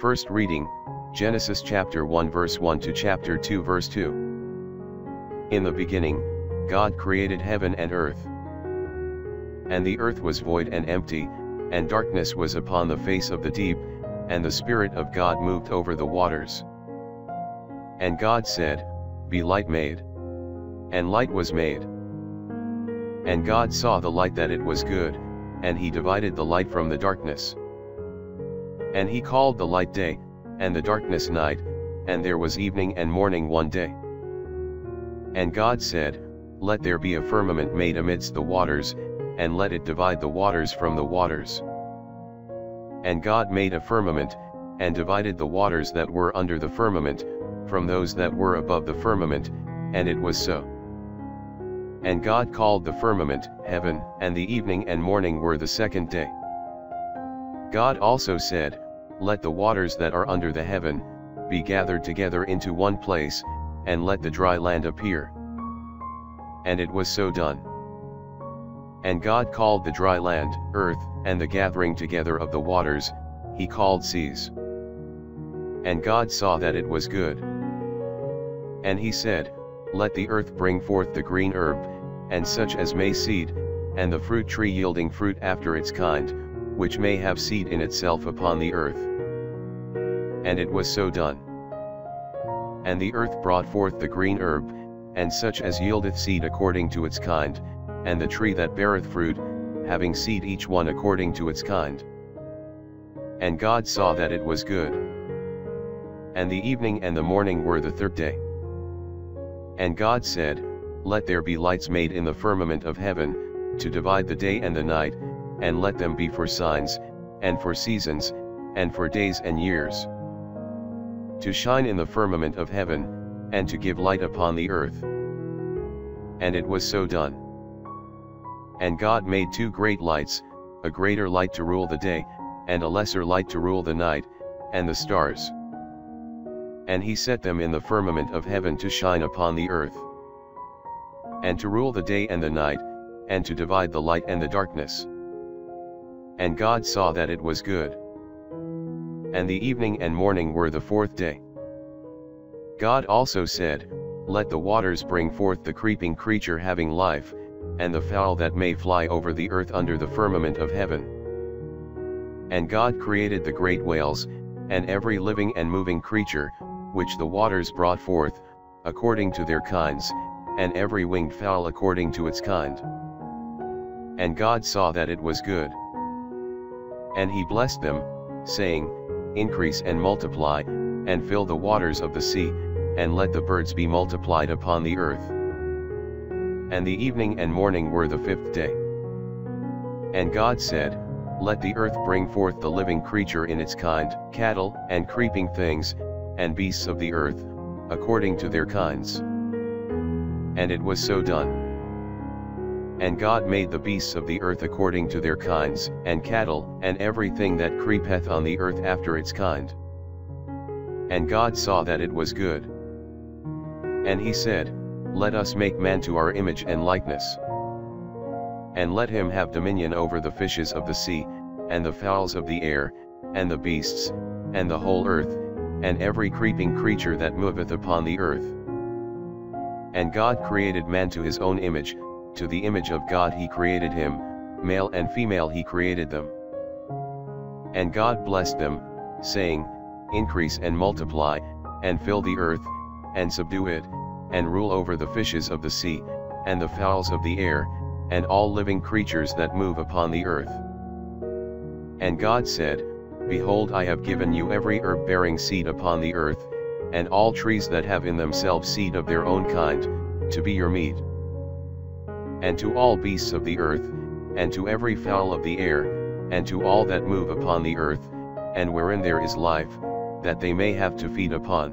First reading, Genesis chapter 1 verse 1 to chapter 2 verse 2. In the beginning, God created heaven and earth. And the earth was void and empty, and darkness was upon the face of the deep, and the Spirit of God moved over the waters. And God said, Be light made. And light was made. And God saw the light that it was good, and he divided the light from the darkness. And he called the light day, and the darkness night, and there was evening and morning one day. And God said, Let there be a firmament made amidst the waters, and let it divide the waters from the waters. And God made a firmament, and divided the waters that were under the firmament, from those that were above the firmament, and it was so. And God called the firmament heaven, and the evening and morning were the second day. God also said, Let the waters that are under the heaven be gathered together into one place, and let the dry land appear. And it was so done. And God called the dry land earth, and the gathering together of the waters he called seas. And God saw that it was good. And he said, Let the earth bring forth the green herb, and such as may seed, and the fruit tree yielding fruit after its kind, which may have seed in itself upon the earth. And it was so done. And the earth brought forth the green herb, and such as yieldeth seed according to its kind, and the tree that beareth fruit, having seed each one according to its kind. And God saw that it was good. And the evening and the morning were the third day. And God said, Let there be lights made in the firmament of heaven, to divide the day and the night, and let them be for signs, and for seasons, and for days and years, to shine in the firmament of heaven, and to give light upon the earth. And it was so done. And God made two great lights, a greater light to rule the day, and a lesser light to rule the night, and the stars. And he set them in the firmament of heaven to shine upon the earth, and to rule the day and the night, and to divide the light and the darkness. And God saw that it was good. And the evening and morning were the fourth day. God also said, Let the waters bring forth the creeping creature having life, and the fowl that may fly over the earth under the firmament of heaven. And God created the great whales, and every living and moving creature, which the waters brought forth, according to their kinds, and every winged fowl according to its kind. And God saw that it was good. And he blessed them, saying, Increase and multiply, and fill the waters of the sea, and let the birds be multiplied upon the earth. And the evening and morning were the fifth day. And God said, Let the earth bring forth the living creature in its kind, cattle, and creeping things, and beasts of the earth, according to their kinds. And it was so done. And God made the beasts of the earth according to their kinds, and cattle, and everything that creepeth on the earth after its kind. And God saw that it was good. And he said, Let us make man to our image and likeness. And let him have dominion over the fishes of the sea, and the fowls of the air, and the beasts, and the whole earth, and every creeping creature that moveth upon the earth. And God created man to his own image, to the image of God he created him, male and female he created them. And God blessed them, saying, Increase and multiply, and fill the earth, and subdue it, and rule over the fishes of the sea, and the fowls of the air, and all living creatures that move upon the earth. And God said, Behold, I have given you every herb bearing seed upon the earth, and all trees that have in themselves seed of their own kind, to be your meat. And to all beasts of the earth, and to every fowl of the air, and to all that move upon the earth, and wherein there is life, that they may have to feed upon.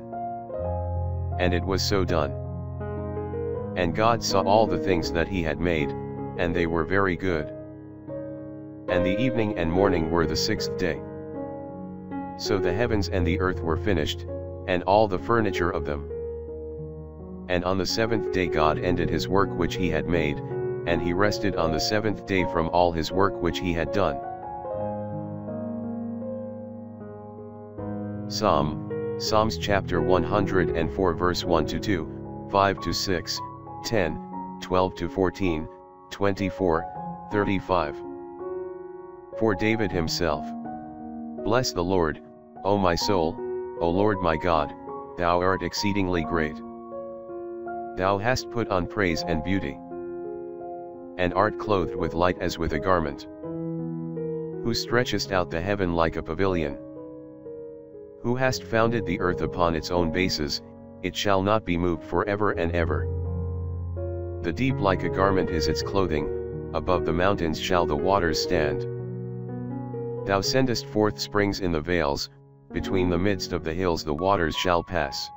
And it was so done. And God saw all the things that he had made, and they were very good. And the evening and morning were the sixth day. So the heavens and the earth were finished, and all the furniture of them. And on the seventh day God ended his work which he had made, and he rested on the seventh day from all his work which he had done. Psalms chapter 104 verse 1 to 2, 5 to 6, 10, 12 to 14, 24, 35. For David himself. Bless the Lord, O my soul, O Lord my God, thou art exceedingly great. Thou hast put on praise and beauty, and art clothed with light as with a garment. Who stretchest out the heaven like a pavilion? Who hast founded the earth upon its own bases, it shall not be moved forever and ever. The deep like a garment is its clothing, above the mountains shall the waters stand. Thou sendest forth springs in the vales, between the midst of the hills the waters shall pass.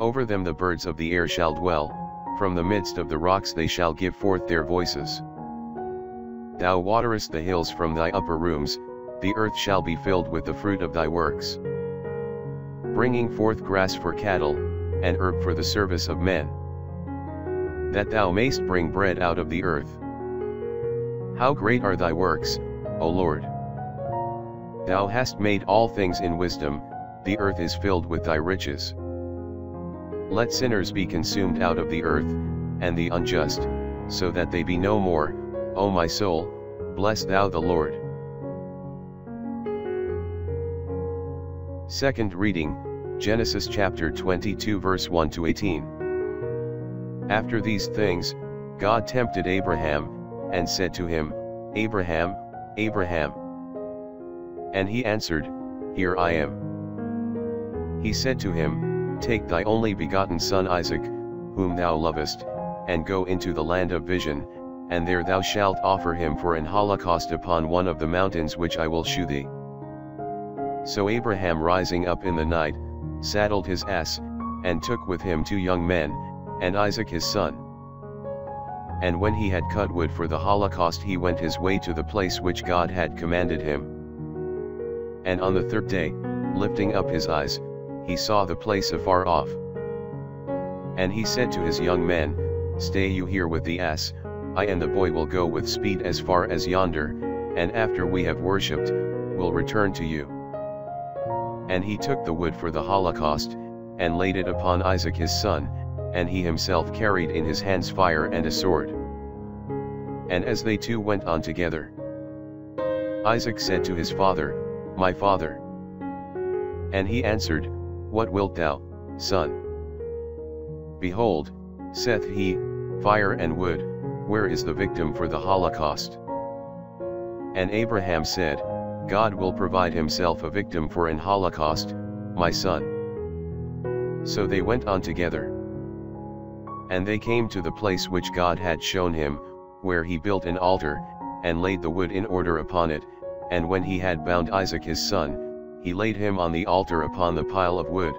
Over them the birds of the air shall dwell, from the midst of the rocks they shall give forth their voices. Thou waterest the hills from thy upper rooms, the earth shall be filled with the fruit of thy works. Bringing forth grass for cattle, and herb for the service of men. That thou mayst bring bread out of the earth. How great are thy works, O Lord! Thou hast made all things in wisdom, the earth is filled with thy riches. Let sinners be consumed out of the earth, and the unjust, so that they be no more. O my soul, bless thou the Lord. Second reading, Genesis chapter 22 verse 1 to 18. After these things, God tempted Abraham, and said to him, Abraham, Abraham. And he answered, Here I am. He said to him, Take thy only begotten son Isaac, whom thou lovest, and go into the land of Vision, and there thou shalt offer him for an holocaust upon one of the mountains which I will shew thee. So Abraham rising up in the night, saddled his ass, and took with him 2 young men, and Isaac his son. And when he had cut wood for the holocaust he went his way to the place which God had commanded him. And on the 3rd day, lifting up his eyes, he saw the place afar off. And he said to his young men, Stay you here with the ass, I and the boy will go with speed as far as yonder, and after we have worshipped, will return to you. And he took the wood for the holocaust, and laid it upon Isaac his son, and he himself carried in his hands fire and a sword. And as they two went on together, Isaac said to his father, My father. And he answered, What wilt thou, son? Behold, saith he, Fire and wood, where is the victim for the holocaust? And Abraham said, God will provide himself a victim for an holocaust, my son. So they went on together. And they came to the place which God had shown him, where he built an altar, and laid the wood in order upon it, and when he had bound Isaac his son, he laid him on the altar upon the pile of wood.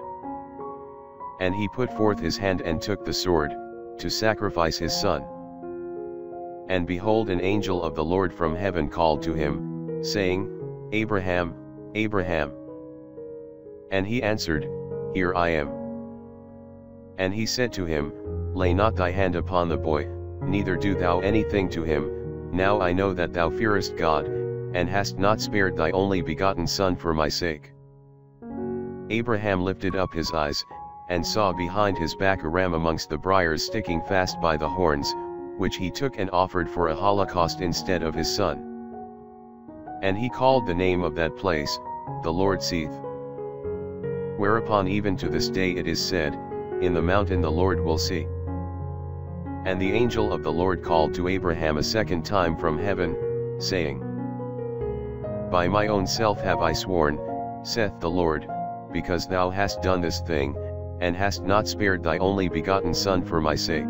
And he put forth his hand and took the sword, to sacrifice his son. And behold, an angel of the Lord from heaven called to him, saying, Abraham, Abraham. And he answered, Here I am. And he said to him, Lay not thy hand upon the boy, neither do thou anything to him, now I know that thou fearest God, and hast not spared thy only begotten son for my sake. Abraham lifted up his eyes, and saw behind his back a ram amongst the briars sticking fast by the horns, which he took and offered for a holocaust instead of his son. And he called the name of that place, the Lord seeth. Whereupon even to this day it is said, In the mountain the Lord will see. And the angel of the Lord called to Abraham a second time from heaven, saying, By my own self have I sworn, saith the Lord, because thou hast done this thing, and hast not spared thy only begotten son for my sake.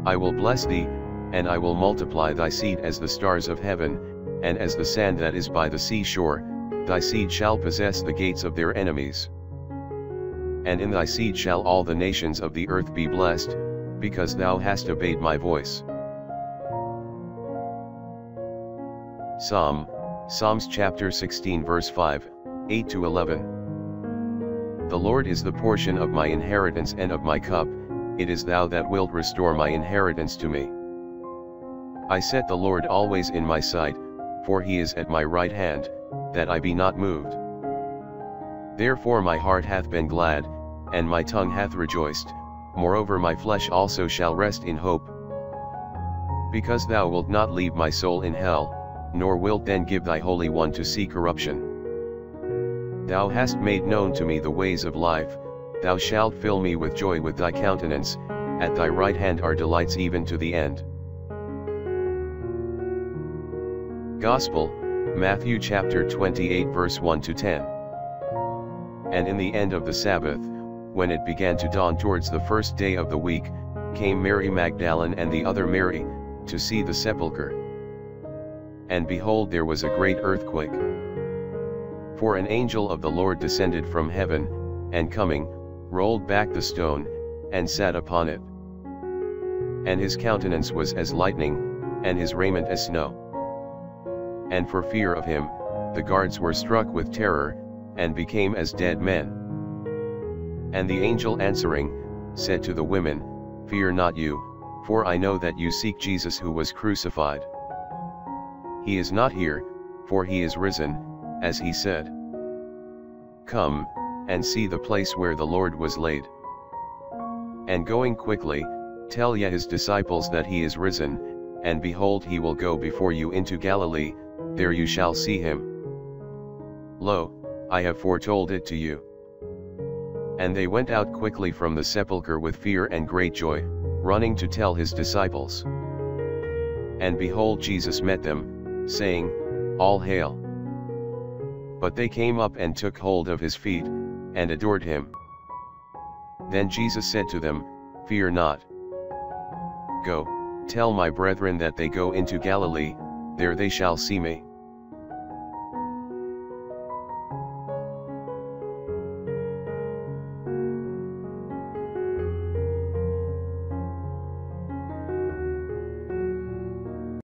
I will bless thee, and I will multiply thy seed as the stars of heaven, and as the sand that is by the seashore, thy seed shall possess the gates of their enemies. And in thy seed shall all the nations of the earth be blessed, because thou hast obeyed my voice. Psalms chapter 16 verse 5, 8 to 11. The Lord is the portion of my inheritance and of my cup, it is thou that wilt restore my inheritance to me. I set the Lord always in my sight, for he is at my right hand, that I be not moved. Therefore my heart hath been glad, and my tongue hath rejoiced, moreover my flesh also shall rest in hope. Because thou wilt not leave my soul in hell, nor wilt then give thy Holy One to see corruption. Thou hast made known to me the ways of life, thou shalt fill me with joy with thy countenance, at thy right hand are delights even to the end. Gospel, Matthew chapter 28 verse 1 to 10. And in the end of the Sabbath, when it began to dawn towards the first day of the week, came Mary Magdalene and the other Mary, to see the sepulchre. And behold, there was a great earthquake. For an angel of the Lord descended from heaven, and coming, rolled back the stone, and sat upon it. And his countenance was as lightning, and his raiment as snow. And for fear of him, the guards were struck with terror, and became as dead men. And the angel answering, said to the women, Fear not you, for I know that you seek Jesus who was crucified. He is not here, for he is risen, as he said. Come, and see the place where the Lord was laid. And going quickly, tell ye his disciples that he is risen, and behold, he will go before you into Galilee, there you shall see him. Lo, I have foretold it to you. And they went out quickly from the sepulchre with fear and great joy, running to tell his disciples. And behold, Jesus met them, saying, All hail. But they came up and took hold of his feet, and adored him. Then Jesus said to them, Fear not. Go, tell my brethren that they go into Galilee, there they shall see me.